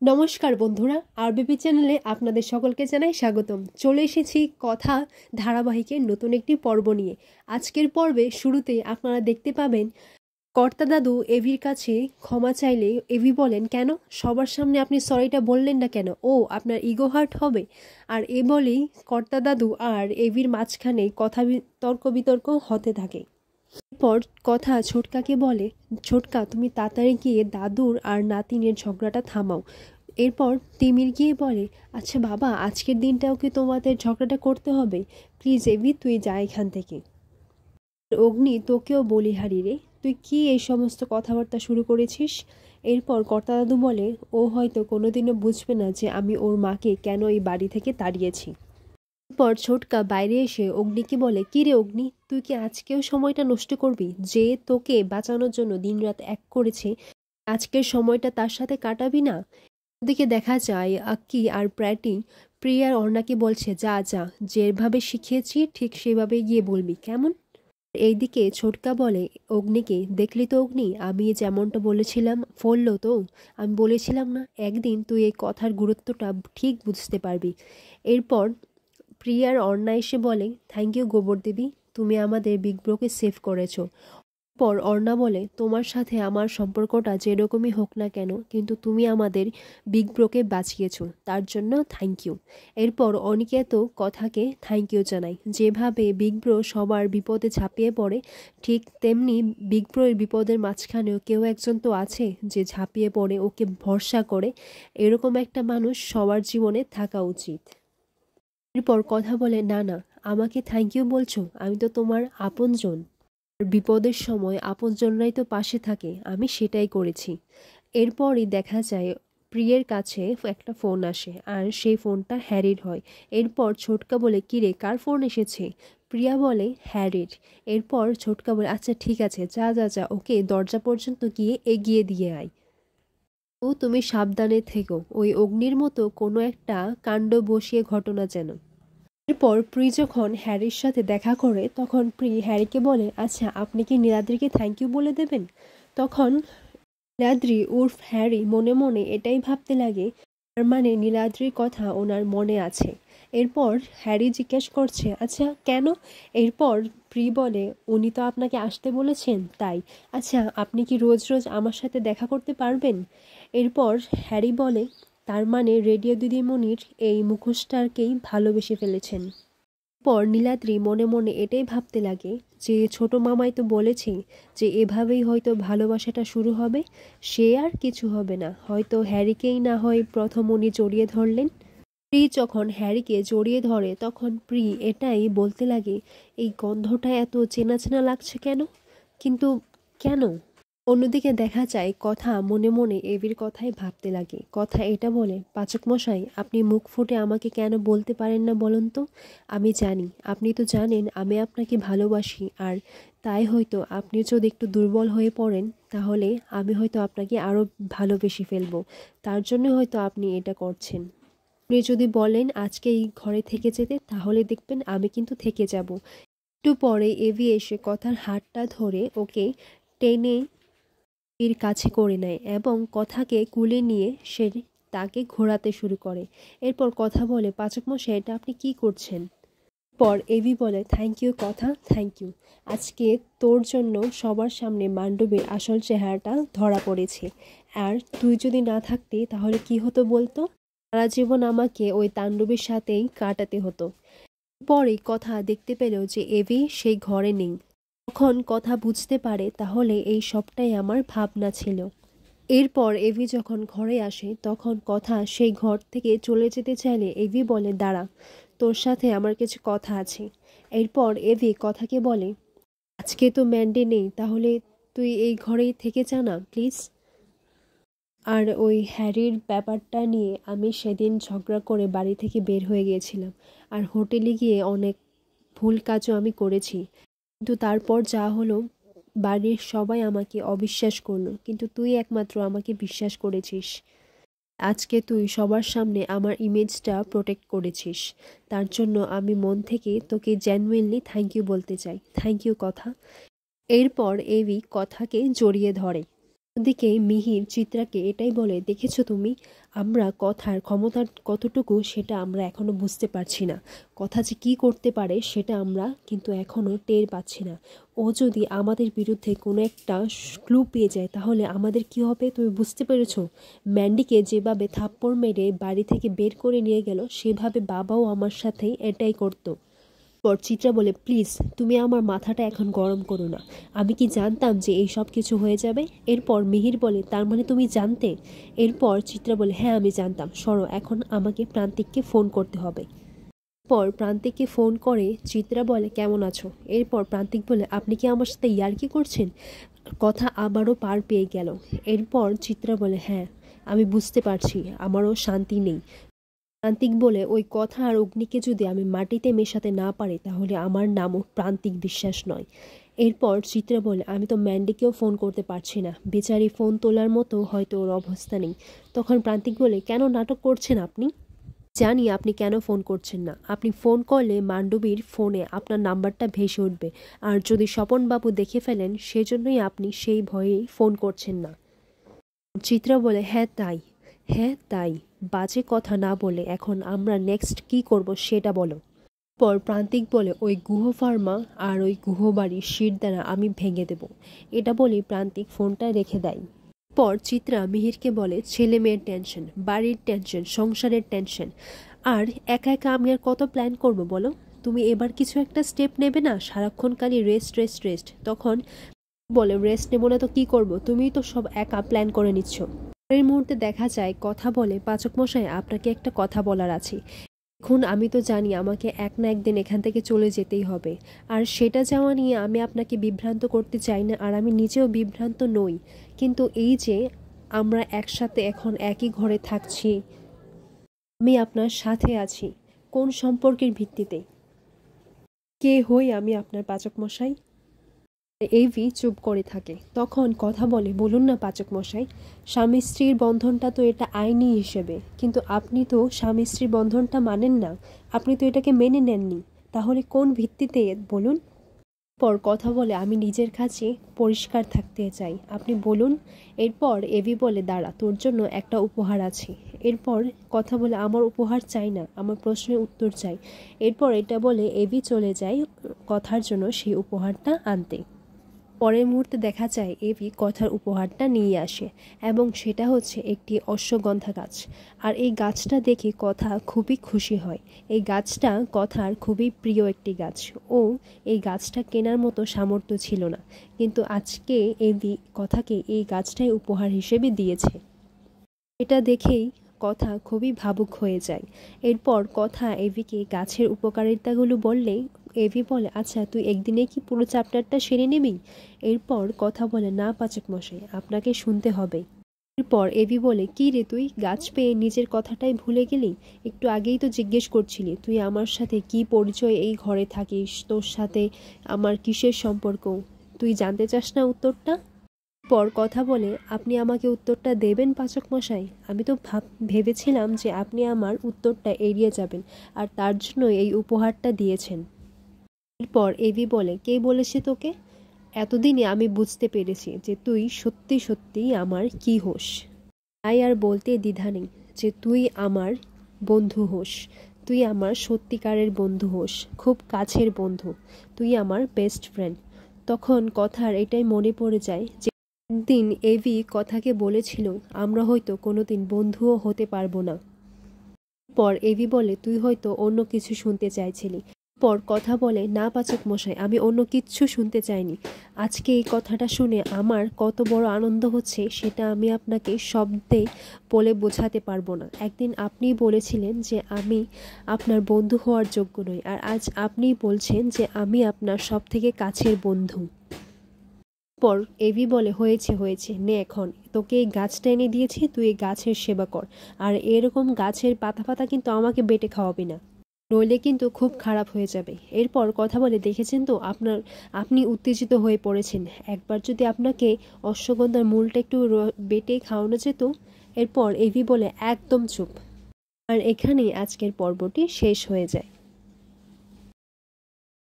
নমস্কার বন্ধুরা, আরবিপি চ্যানেলে আপনাদের সকলকে জানাই স্বাগতম। চলে এসেছি কথা ধারাবাহিকের নতুন একটি পর্ব নিয়ে। আজকের পর্বে শুরুতেই আপনারা দেখতে পাবেন কর্তা দাদু এভির কাছে ক্ষমা চাইলে এভি বলেন, কেন সবার সামনে আপনি সরিটা বললেন না কেন? ও আপনার ইগো হার্ট হবে? আর এ বলেই কর্তা দাদু আর এভির মাঝখানে তর্ক বিতর্ক হতে থাকে। এরপর কথা ছোটকাকে বলে, ছোটকা তুমি তাড়াতাড়ি গিয়ে দাদুর আর নাতিনের ঝগড়াটা থামাও। এরপর তিমির গিয়ে বলে, আচ্ছা বাবা, আজকের দিনটাও কি তোমাদের ঝগড়াটা করতে হবে? প্লিজ এভি তুই যা এখান থেকে। অগ্নি, তোকেও বলি হারি রে, তুই কি এই সমস্ত কথাবার্তা শুরু করেছিস? এরপর কর্তা দাদু বলে, ও হয়তো কোনোদিনও বুঝবে না যে আমি ওর মাকে কেন এই বাড়ি থেকে তাড়িয়েছি। পর ছোটকা বাইরে এসে অগ্নিকে বলে, কি রে অগ্নি, তুই কি আজকেও সময়টা নষ্ট করবি? যে তোকে বাঁচানোর জন্য দিনরাত এক করেছে, আজকের সময়টা তার সাথে কাটাবি না? ওদিকে দেখা যায় আক্কি আর প্রিয়ার অর্ণাকে বলছে, যা যা, যেভাবে শিখিয়েছি ঠিক সেভাবে গিয়ে বলবি, কেমন? এইদিকে ছোটকা বলে অগ্নিকে, দেখলি তো অগ্নি, আমি যেমনটা বলেছিলাম ফললো তো। আমি বলেছিলাম না, একদিন তুই এই কথার গুরুত্বটা ঠিক বুঝতে পারবি। এরপর প্রিয়ার অর্ণা এসে বলে, থ্যাংক ইউ গোবর দেবী, তুমি আমাদের বিগ ব্রোকে সেভ করেছো। পর অর্ণা বলে, তোমার সাথে আমার সম্পর্কটা যেরকমই হোক না কেন, কিন্তু তুমি আমাদের বিগ ব্রোকে বাঁচিয়েছো, তার জন্য থ্যাংক ইউ। এরপর অনিকেত কথাকে থ্যাংক ইউ জানাই। যেভাবে বিগ ব্রো সবার বিপদে ঝাঁপিয়ে পড়ে, ঠিক তেমনি বিগ ব্রোয়ের বিপদের মাঝখানেও কেউ একজন তো আছে যে ঝাঁপিয়ে পড়ে ওকে ভরসা করে। এরকম একটা মানুষ সবার জীবনে থাকা উচিত। এরপর কথা বলে, না না, আমাকে থ্যাংক ইউ বলছো? আমি তো তোমার আপনজন। বিপদের সময় আপনজনরাই তো পাশে থাকে, আমি সেটাই করেছি। এরপরই দেখা যায় প্রিয়ের কাছে একটা ফোন আসে, আর সেই ফোনটা হ্যারির হয়। এরপর ছোটকা বলে, কিরে কার ফোন এসেছে? প্রিয়া বলে, হ্যারির। এরপর ছোটকা বলে, আচ্ছা ঠিক আছে, যা যা যা, ওকে দরজা পর্যন্ত গিয়ে এগিয়ে দিয়ে আয়। ও তুমি সাবধানে থেকো, ওই অগ্নির মতো কোনো একটা কাণ্ড বসিয়ে ঘটনা যেন। এরপর প্রি যখন হ্যারির সাথে দেখা করে, তখন প্রি হ্যারিকে বলে, আচ্ছা আপনি কি নীলাদ্রিকে থ্যাংক ইউ বলে দেবেন? তখন নীলাদ্রি উর্ফ হ্যারি মনে মনে এটাই ভাবতে লাগে, তার মানে নীলাদ্রির কথা ওনার মনে আছে। এরপর হ্যারি জিজ্ঞেস করছে, আচ্ছা কেন? এরপর প্রি বলে, উনি তো আপনাকে আসতে বলেছেন তাই। আচ্ছা আপনি কি রোজ রোজ আমার সাথে দেখা করতে পারবেন? এরপর হ্যারি বলে, তার মানে রেডিও দিদিমণির এই মুখোশটাকেই ভালোবেসে ফেলেছেন। পর নীলাদ্রি মনে মনে এটাই ভাবতে লাগে যে ছোট মামাই তো বলেছে যে এভাবেই হয়তো ভালোবাসাটা শুরু হবে, সে আর কিছু হবে না, হয়তো হ্যারিকেই না হয় প্রথম উনি জড়িয়ে ধরলেন। প্রি যখন হ্যারিকে জড়িয়ে ধরে, তখন প্রি এটাই বলতে লাগে, এই গন্ধটা এত চেনা চেনা লাগছে কেন? কিন্তু কেন? অন্যদিকে দেখা যায় কথা মনে মনে এভির কথাই ভাবতে লাগে। কথা এটা বলে, পাচক মশাই, আপনি মুখ ফুটে আমাকে কেন বলতে পারেন না বলুন তো? আমি জানি, আপনি তো জানেন আমি আপনাকে ভালোবাসি, আর তাই হয়তো আপনি যদি একটু দুর্বল হয়ে পড়েন, তাহলে আমি হয়তো আপনাকে আরও ভালোবেসে ফেলবো, তার জন্য হয়তো আপনি এটা করছেন। আপনি যদি বলেন আজকে এই ঘরে থেকে যেতে, তাহলে দেখবেন আমি কিন্তু থেকে যাব। একটু পরে এভি এসে কথার হাতটা ধরে ওকে টেনে এর কাছে করে নেয় এবং কথাকে কুলে নিয়ে সে তাকে ঘোরাতে শুরু করে। এরপর কথা বলে, পাচক মশাই, এটা আপনি কি করছেন? পর এভি বলে, থ্যাংক ইউ কথা, থ্যাংক ইউ। আজকে তোর জন্য সবার সামনে মান্ডবের আসল চেহারাটা ধরা পড়েছে, আর তুই যদি না থাকতে তাহলে কি হতো বলতো? সারা জীবন আমাকে ওই তাণ্ডবের সাথেই কাটাতে হতো। পরে কথা দেখতে পেল যে এভি সেই ঘরে নেই। তখন কথা বুঝতে পারে, তাহলে এই সবটাই আমার ভাবনা ছিল। এরপর এভি যখন ঘরে আসে, তখন কথা সেই ঘর থেকে চলে যেতে চাইলে এভি বলে, দাঁড়া, তোর সাথে আমার কিছু কথা আছে। এরপর এভি কথাকে বলে, আজকে তো ম্যান্ডে নেই, তাহলে তুই এই ঘরেই থেকে যা না প্লিজ। আর ওই হ্যারির ব্যাপারটা নিয়ে আমি সেদিন ঝগড়া করে বাড়ি থেকে বের হয়ে গিয়েছিলাম, আর হোটেলে গিয়ে অনেক ভুল কাজও আমি করেছি, কিন্তু তারপর যা হলো, বাড়ির সবাই আমাকে অবিশ্বাস করলো, কিন্তু তুই একমাত্র আমাকে বিশ্বাস করেছিস। আজকে তুই সবার সামনে আমার ইমেজটা প্রোটেক্ট করেছিস, তার জন্য আমি মন থেকে তোকে জেনুইনলি থ্যাংক ইউ বলতে চাই। থ্যাংক ইউ কথা। এরপর এভি কথাকে জড়িয়ে ধরে। ওদিকে মিহির চিত্রাকে এটাই বলে, দেখেছো তুমি, আমরা কথার ক্ষমতা কতটুকু সেটা আমরা এখনো বুঝতে পারছি না। কথা যে কী করতে পারে সেটা আমরা কিন্তু এখনো টের পাচ্ছি না। ও যদি আমাদের বিরুদ্ধে কোনো একটা ক্লু পেয়ে যায় তাহলে আমাদের কি হবে তুমি বুঝতে পেরেছো? ম্যান্ডিকে যেভাবে থাপ্পড় মেরে বাড়ি থেকে বের করে নিয়ে গেল সেভাবে বাবাও আমার সাথে এটাই করতো। পর চিত্রা বলে, প্লিজ তুমি আমার মাথাটা এখন গরম করো না, আমি কি জানতাম যে এই সব কিছু হয়ে যাবে? এরপর মিহির বলে, তার মানে তুমি জানতে? এরপর চিত্রা বলে, হ্যাঁ আমি জানতাম, সরো এখন আমাকে প্রান্তিককে ফোন করতে হবে। পর প্রান্তিককে ফোন করে চিত্রা বলে, কেমন আছো? এরপর প্রান্তিক বলে, আপনি কি আমার সাথে ইয়ার্কি করছেন? কথা আবারও পার পেয়ে গেল। এরপর চিত্রা বলে, হ্যাঁ আমি বুঝতে পারছি, আমারও শান্তি নেই। প্রান্তিক বলে, ওই কথা আর অগ্নিকে যদি আমি মাটিতে মেশাতে না পারি তাহলে আমার নামও প্রান্তিক বিশ্বাস নয়। এরপর চিত্রা বলে, আমি তো ম্যান্ডিকেও ফোন করতে পারছি না, বেচারি ফোন তোলার মতো হয়তো ওর অবস্থা নেই। তখন প্রান্তিক বলে, কেন নাটক করছেন আপনি? জানি আপনি কেন ফোন করছেন না, আপনি ফোন করলে মান্ডবীর ফোনে আপনার নাম্বারটা ভেসে উঠবে, আর যদি স্বপনবাবু দেখে ফেলেন সেজন্যই আপনি সেই ভয়েই ফোন করছেন না। চিত্রা বলে, হ্যাঁ তাই, বাজে কথা না বলে এখন আমরা নেক্সট কি করব সেটা বলো। পর প্রান্তিক বলে, ওই গুহ ফার্মা আর ওই গুহবাড়ির শির দ্বারা আমি ভেঙে দেব। এটা বলে প্রান্তিক ফোনটা রেখে দেয়। পর চিত্রা মিহিরকে বলে, ছেলে মেয়ের টেনশন, বাড়ির টেনশন, সংসারের টেনশন, আর একা একা আমি আর কত প্ল্যান করব বলো? তুমি এবার কিছু একটা স্টেপ নেবে না? সারাক্ষণ খালি রেস্ট রেস্ট রেস্ট। তখন বলে, রেস্ট নেবো না তো কি করব, তুমিই তো সব একা প্ল্যান করে নিচ্ছ। এই মুহূর্তে দেখা যায় কথা বলে, পাচক মশাই আপনাকে একটা কথা বলার আছে। এখন আমি তো জানি আমাকে এক না একদিন এখান থেকে চলে যেতেই হবে, আর সেটা যাওয়া নিয়ে আমি আপনাকে বিভ্রান্ত করতে চাই না, আর আমি নিজেও বিভ্রান্ত নই, কিন্তু এই যে আমরা একসাথে এখন একই ঘরে থাকছি, আমি আপনার সাথে আছি, কোন সম্পর্কের ভিত্তিতে? কে হই আমি আপনার পাচক মশাই? এভি চুপ করে থাকে। তখন কথা বলে, বলুন না পাচক মশাই, স্বামী স্ত্রীর বন্ধনটা তো এটা আইনি হিসেবে, কিন্তু আপনি তো স্বামী স্ত্রীর বন্ধনটা মানেন না, আপনি তো এটাকে মেনে নেননি, তাহলে কোন ভিত্তিতে বলুন? পর কথা বলে, আমি নিজের কাছে পরিষ্কার থাকতে চাই, আপনি বলুন। এরপর এভি বলে, দাঁড়া তোর জন্য একটা উপহার আছে। এরপর কথা বলে, আমার উপহার চাই না, আমার প্রশ্নের উত্তর চাই। এরপর এটা বলে এভি চলে যায় কথার জন্য সেই উপহারটা আনতে। পরের মুহূর্তে দেখা যায় এভি কথার উপহারটা নিয়ে আসে, এবং সেটা হচ্ছে একটি অশ্বগন্ধা গাছ। আর এই গাছটা দেখে কথা খুবই খুশি হয়। এই গাছটা কথার খুবই প্রিয় একটি গাছ। ও এই গাছটা কেনার মতো সামর্থ্য ছিল না, কিন্তু আজকে এভি কথাকে এই গাছটাই উপহার হিসেবে দিয়েছে। এটা দেখেই কথা খুবই ভাবুক হয়ে যায়। এরপর কথা এভিকে গাছের উপকারিতাগুলো বললে এভি বলে, আচ্ছা তুই একদিনে কি পুরো চ্যাপ্টারটা সেরে নিবি? এরপর কথা বলে, না পাচক মশাই, আপনাকে শুনতে হবে। এরপর এভি বলে, কি রে তুই গাছ পেয়ে নিজের কথাটাই ভুলে গেলি? একটু আগেই তো জিজ্ঞেস করছিলি তুই আমার সাথে কি পরিচয়, এই ঘরে থাকিস, তোর সাথে আমার কিসের সম্পর্ক, তুই জানতে চাস না উত্তরটা? পর কথা বলে, আপনি আমাকে উত্তরটা দেবেন পাচক মশাই? আমি তো ভেবেছিলাম যে আপনি আমার উত্তরটা এড়িয়ে যাবেন, আর তার জন্য এই উপহারটা দিয়েছেন। এরপর এভি বলে, কে বলেছে তোকে? এতদিনে আমি বুঝতে পেরেছি যে তুই সত্যি সত্যি আমার কি হোস। তাই আর বলতে দ্বিধা নেই যে তুই আমার বন্ধু হোস, তুই আমার সত্যিকারের বন্ধু হোস, খুব কাছের বন্ধু, তুই আমার বেস্ট ফ্রেন্ড। তখন কথার এটাই মনে পড়ে যায় যে একদিন এভি কথাকে বলেছিল আমরা হয়তো কোনোদিন বন্ধুও হতে পারবো না। পর এভি বলে, তুই হয়তো অন্য কিছু শুনতে চাইছিলি। পর কথা বলে, না পাচক মশাই, আমি অন্য কিচ্ছু শুনতে চাইনি। আজকে এই কথাটা শুনে আমার কত বড় আনন্দ হচ্ছে সেটা আমি আপনাকে শব্দে বলে বোঝাতে পারবো না। একদিন আপনিই বলেছিলেন যে আমি আপনার বন্ধু হওয়ার যোগ্য নই, আর আজ আপনিই বলছেন যে আমি আপনার সব থেকে কাছের বন্ধু। পর এভি বলে, হয়েছে হয়েছে, নে এখন তোকে এই গাছটা এনে দিয়েছি, তুই এই গাছের সেবা কর, আর এরকম গাছের পাতা পাতা কিন্তু আমাকে বেটে খাওয়াবি না, নইলে কিন্তু খুব খারাপ হয়ে যাবে। এরপর কথা বলে, দেখেছেন তো আপনি উত্তেজিত হয়ে পড়েছেন, একবার যদি আপনাকে অশ্বগন্ধার মূলটা একটু বেটে খাওয়ানো যেত। এরপর এভি বলে, একদম চুপ। আর এখানেই আজকের পর্বটি শেষ হয়ে যায়।